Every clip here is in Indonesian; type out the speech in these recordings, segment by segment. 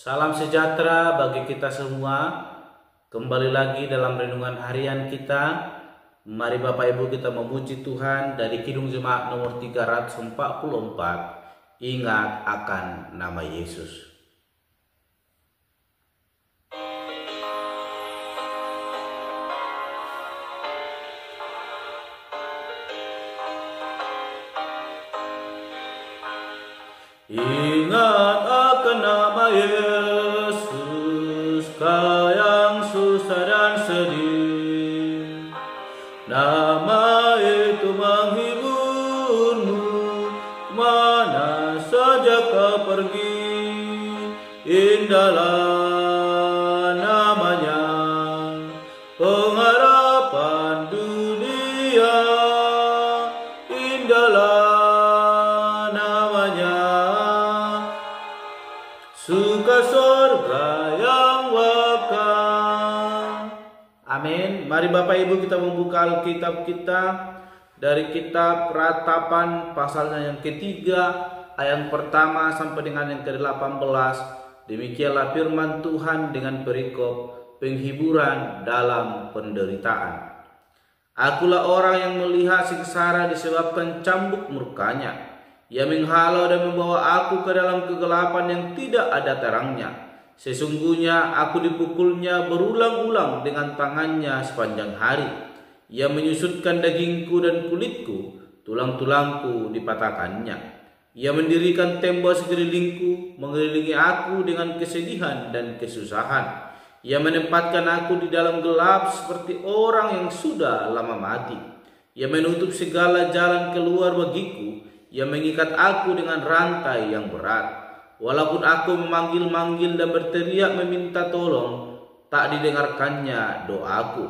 Salam sejahtera bagi kita semua. Kembali lagi dalam renungan harian kita. Mari Bapak Ibu kita memuji Tuhan dari Kidung Jemaat nomor 344. Ingat akan nama Yesus. Ingat akan nama Yesus, Kau yang susah dan sedih. Nama itu menghiburmu, mana saja kau pergi. Indahlah namanya, pengharapan dunia. Indahlah suka surga yang wakal. Amin. Mari Bapak Ibu kita membuka Alkitab kita dari kitab Ratapan pasalnya yang ketiga, ayat pertama sampai dengan yang ke-18. Demikianlah firman Tuhan dengan perikop penghiburan dalam penderitaan. Akulah orang yang melihat sengsara disebabkan cambuk murkanya. Ia menghalau dan membawa aku ke dalam kegelapan yang tidak ada terangnya. Sesungguhnya aku dipukulnya berulang-ulang dengan tangannya sepanjang hari. Ia menyusutkan dagingku dan kulitku, tulang-tulangku dipatahkannya. Ia mendirikan tembok sekelilingku, mengelilingi aku dengan kesedihan dan kesusahan. Ia menempatkan aku di dalam gelap seperti orang yang sudah lama mati. Ia menutup segala jalan keluar bagiku. Ia mengikat aku dengan rantai yang berat. Walaupun aku memanggil-manggil dan berteriak meminta tolong, tak didengarkannya doaku.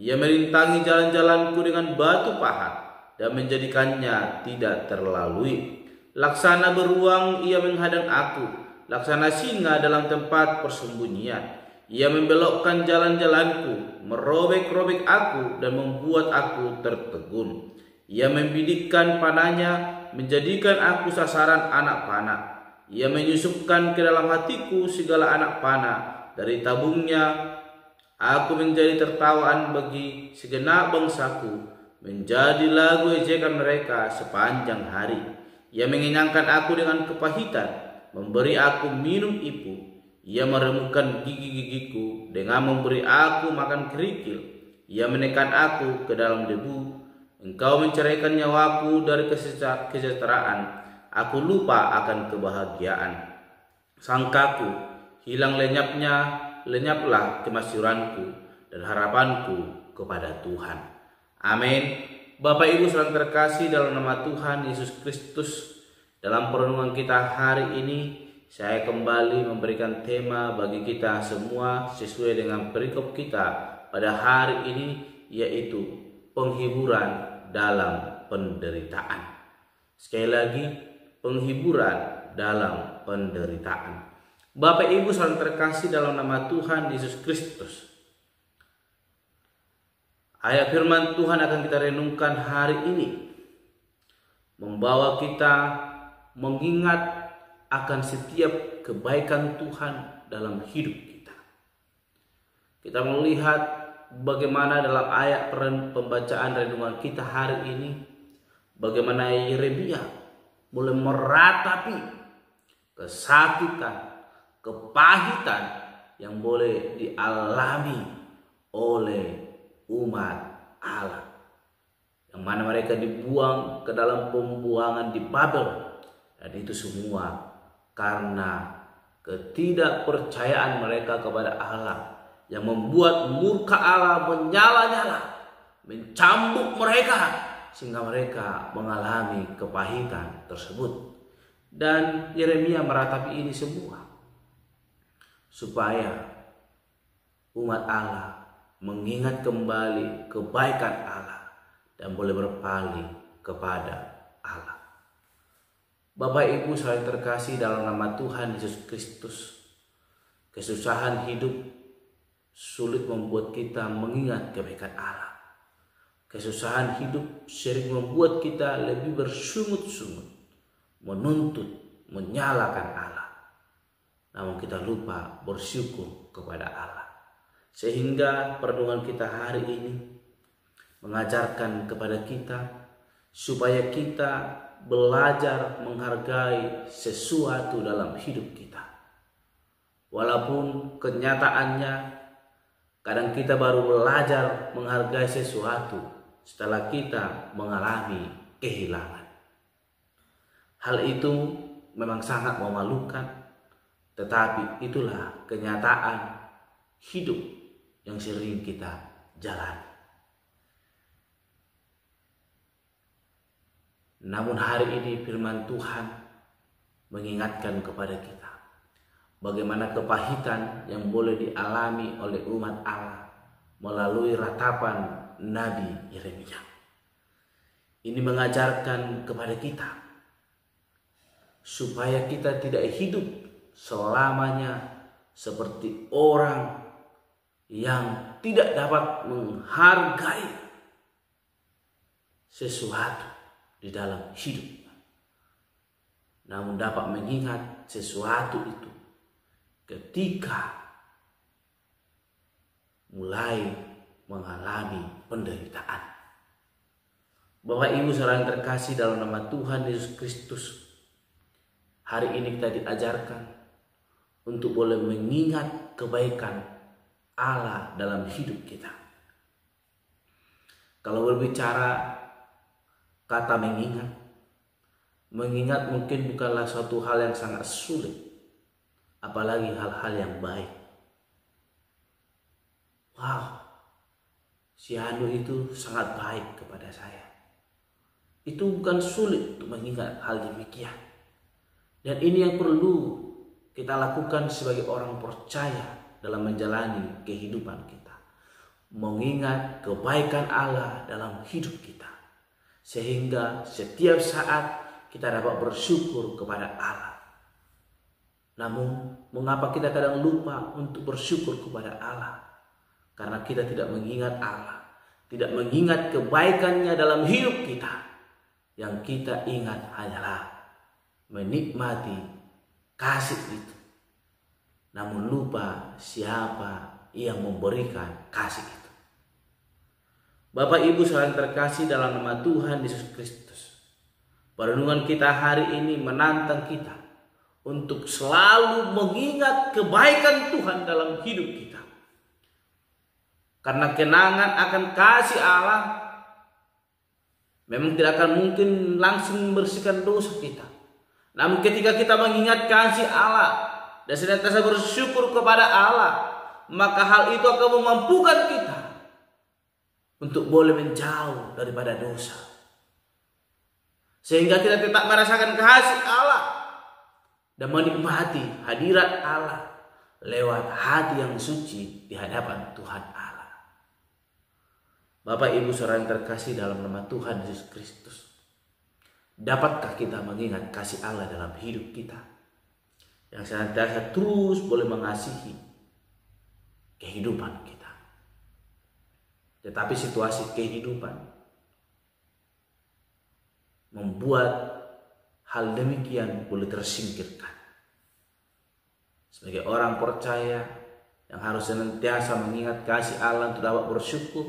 Ia merintangi jalan-jalanku dengan batu pahat dan menjadikannya tidak terlalui. Laksana beruang ia menghadang aku, laksana singa dalam tempat persembunyian. Ia membelokkan jalan-jalanku, merobek-robek aku dan membuat aku tertegun. Ia membidikkan panahnya, menjadikan aku sasaran anak panah. Ia menyusupkan ke dalam hatiku segala anak panah. Dari tabungnya aku menjadi tertawaan bagi segenap bangsaku, menjadi lagu ejekan mereka sepanjang hari. Ia mengenyangkan aku dengan kepahitan, memberi aku minum ipu. Ia meremukkan gigi-gigiku dengan memberi aku makan kerikil. Ia menekan aku ke dalam debu. Engkau menceraikan nyawaku dari kesejahteraan. Aku lupa akan kebahagiaan. Sangkaku hilang lenyaplah kemasyuranku dan harapanku kepada Tuhan. Amin. Bapak Ibu saudara terkasih dalam nama Tuhan Yesus Kristus, dalam perenungan kita hari ini saya kembali memberikan tema bagi kita semua sesuai dengan perikop kita pada hari ini, yaitu penghiburan dalam penderitaan. Sekali lagi, penghiburan dalam penderitaan. Bapak Ibu saudara terkasih dalam nama Tuhan Yesus Kristus, ayat firman Tuhan akan kita renungkan hari ini membawa kita mengingat akan setiap kebaikan Tuhan dalam hidup kita. Kita melihat bagaimana dalam ayat pembacaan renungan kita hari ini, bagaimana Yeremia mulai meratapi kesakitan, kepahitan yang boleh dialami oleh umat Allah, yang mana mereka dibuang ke dalam pembuangan di Babel, dan itu semua karena ketidakpercayaan mereka kepada Allah, yang membuat murka Allah menyala-nyala, mencambuk mereka sehingga mereka mengalami kepahitan tersebut. Dan Yeremia meratapi ini semua supaya umat Allah mengingat kembali kebaikan Allah dan boleh berpaling kepada Allah. Bapak Ibu saudara terkasih dalam nama Tuhan Yesus Kristus, kesusahan hidup sulit membuat kita mengingat kebaikan Allah. Kesusahan hidup sering membuat kita lebih bersungut-sungut, menuntut, menyalahkan Allah. namun kita lupa bersyukur kepada Allah. Sehingga perenungan kita hari ini mengajarkan kepada kita supaya kita belajar menghargai sesuatu dalam hidup kita. Walaupun kenyataannya kadang kita baru belajar menghargai sesuatu setelah kita mengalami kehilangan. Hal itu memang sangat memalukan, tetapi itulah kenyataan hidup yang sering kita jalani. Namun hari ini firman Tuhan mengingatkan kepada kita bagaimana kepahitan yang boleh dialami oleh umat Allah melalui ratapan Nabi Yeremia. Ini mengajarkan kepada kita supaya kita tidak hidup selamanya seperti orang yang tidak dapat menghargai sesuatu di dalam hidup, namun dapat mengingat sesuatu itu ketika mulai mengalami penderitaan. Bapak Ibu saudara yang terkasih dalam nama Tuhan Yesus Kristus, hari ini kita diajarkan untuk boleh mengingat kebaikan Allah dalam hidup kita. Kalau berbicara kata mengingat mungkin bukanlah suatu hal yang sangat sulit, apalagi hal-hal yang baik. Wow, si Anu itu sangat baik kepada saya. Itu bukan sulit untuk mengingat hal demikian. Dan ini yang perlu kita lakukan sebagai orang percaya dalam menjalani kehidupan kita. Mengingat kebaikan Allah dalam hidup kita. Sehingga setiap saat kita dapat bersyukur kepada Allah. Namun mengapa kita kadang lupa untuk bersyukur kepada Allah? Karena kita tidak mengingat Allah, tidak mengingat kebaikannya dalam hidup kita. Yang kita ingat hanyalah menikmati kasih itu, namun lupa siapa yang memberikan kasih itu. Bapak Ibu saudara terkasih dalam nama Tuhan Yesus Kristus, perenungan kita hari ini menantang kita untuk selalu mengingat kebaikan Tuhan dalam hidup kita. Karena kenangan akan kasih Allah memang tidak akan mungkin langsung membersihkan dosa kita. Namun ketika kita mengingat kasih Allah dan senantiasa bersyukur kepada Allah, maka hal itu akan memampukan kita untuk boleh menjauh daripada dosa. Sehingga kita tetap merasakan kasih Allah dan menikmati hadirat Allah lewat hati yang suci di hadapan Tuhan Allah. Bapak Ibu saudara yang terkasih dalam nama Tuhan Yesus Kristus, dapatkah kita mengingat kasih Allah dalam hidup kita yang senantiasa terus boleh mengasihi kehidupan kita? Tetapi situasi kehidupan membuat hal demikian boleh tersingkirkan. Sebagai orang percaya yang harus senantiasa mengingat kasih Allah untuk dapat bersyukur,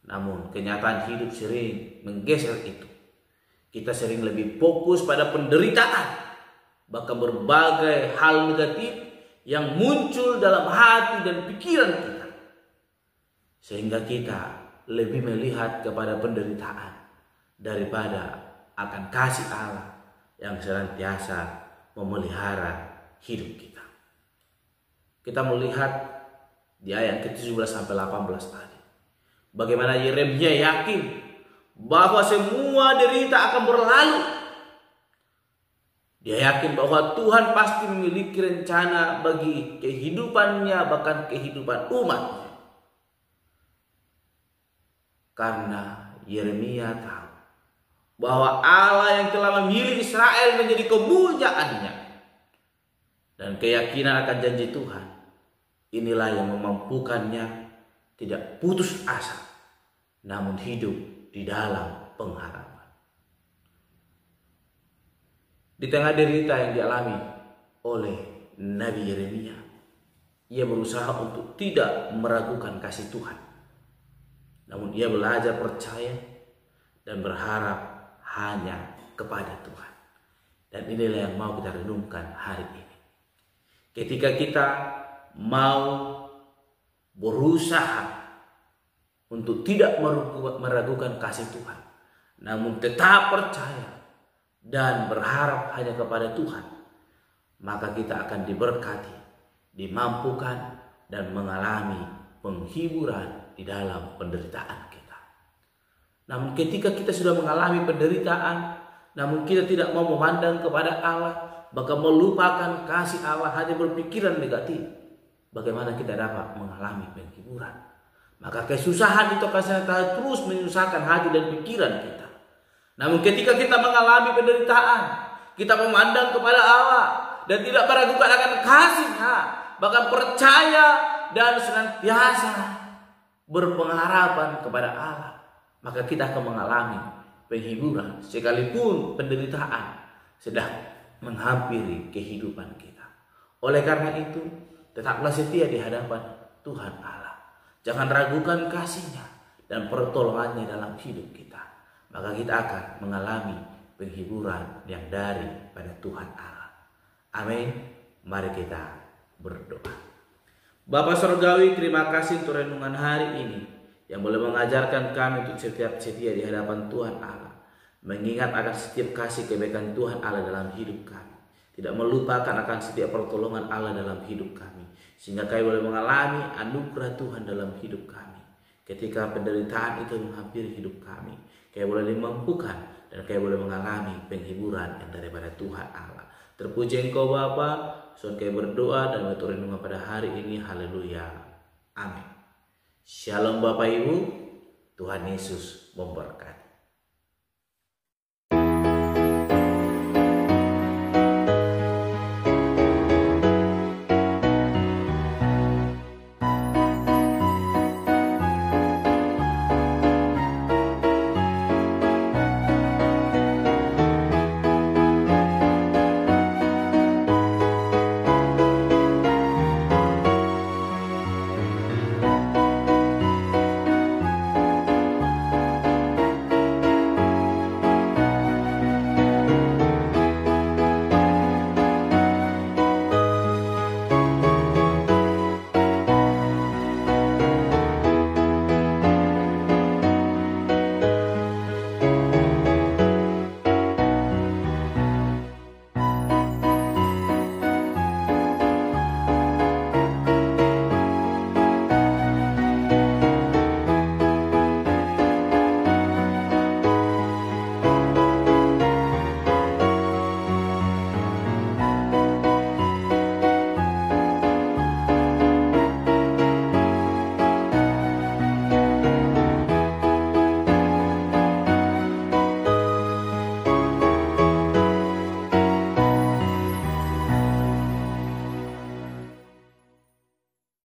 namun kenyataan hidup sering menggeser itu. Kita sering lebih fokus pada penderitaan, bahkan berbagai hal negatif yang muncul dalam hati dan pikiran kita. Sehingga kita lebih melihat kepada penderitaan daripada akan kasih Allah yang senantiasa memelihara hidup kita. Kita melihat di ayat ke-17 sampai 18 tadi, bagaimana Yeremia yakin bahwa semua derita akan berlalu. Dia yakin bahwa Tuhan pasti memiliki rencana bagi kehidupannya, bahkan kehidupan umatnya. Karena Yeremia tahu bahwa Allah yang telah memilih Israel menjadi kemuliaannya, dan keyakinan akan janji Tuhan inilah yang memampukannya tidak putus asa, namun hidup di dalam pengharapan. Di tengah derita yang dialami oleh Nabi Yeremia. Ia berusaha untuk tidak meragukan kasih Tuhan. Namun ia belajar percaya dan berharap hanya kepada Tuhan. Dan inilah yang mau kita renungkan hari ini. Ketika kita mau berusaha untuk tidak meragukan kasih Tuhan, namun tetap percaya dan berharap hanya kepada Tuhan, maka kita akan diberkati, dimampukan, dan mengalami penghiburan di dalam penderitaan kita. Namun ketika kita sudah mengalami penderitaan, namun kita tidak mau memandang kepada Allah, bahkan melupakan kasih Allah, hanya berpikiran negatif, bagaimana kita dapat mengalami penghiburan? Maka kesusahan itu akan terus menyusahkan hati dan pikiran kita. Namun ketika kita mengalami penderitaan, kita memandang kepada Allah dan tidak meragukan akan kasih-Nya, bahkan percaya dan senantiasa berpengharapan kepada Allah, maka kita akan mengalami penghiburan sekalipun penderitaan sedang menghampiri kehidupan kita. Oleh karena itu, tetaplah setia di hadapan Tuhan Allah. Jangan ragukan kasih-Nya dan pertolongan-Nya dalam hidup kita. Maka kita akan mengalami penghiburan yang daripada Tuhan Allah. Amin. Mari kita berdoa. Bapa Surgawi, terima kasih untuk renungan hari ini yang boleh mengajarkan kami untuk setiap setia di hadapan Tuhan Allah, mengingat akan setiap kasih kebaikan Tuhan Allah dalam hidup kami, tidak melupakan akan setiap pertolongan Allah dalam hidup kami, sehingga kami boleh mengalami anugerah Tuhan dalam hidup kami. Ketika penderitaan itu menghampiri hidup kami, kami boleh dimampukan dan kami boleh mengalami penghiburan yang daripada Tuhan Allah. Terpuji Engkau Bapa. Soal kami berdoa dan renungan pada hari ini. Haleluya. Amin. Shalom Bapak Ibu. Tuhan Yesus memberkati.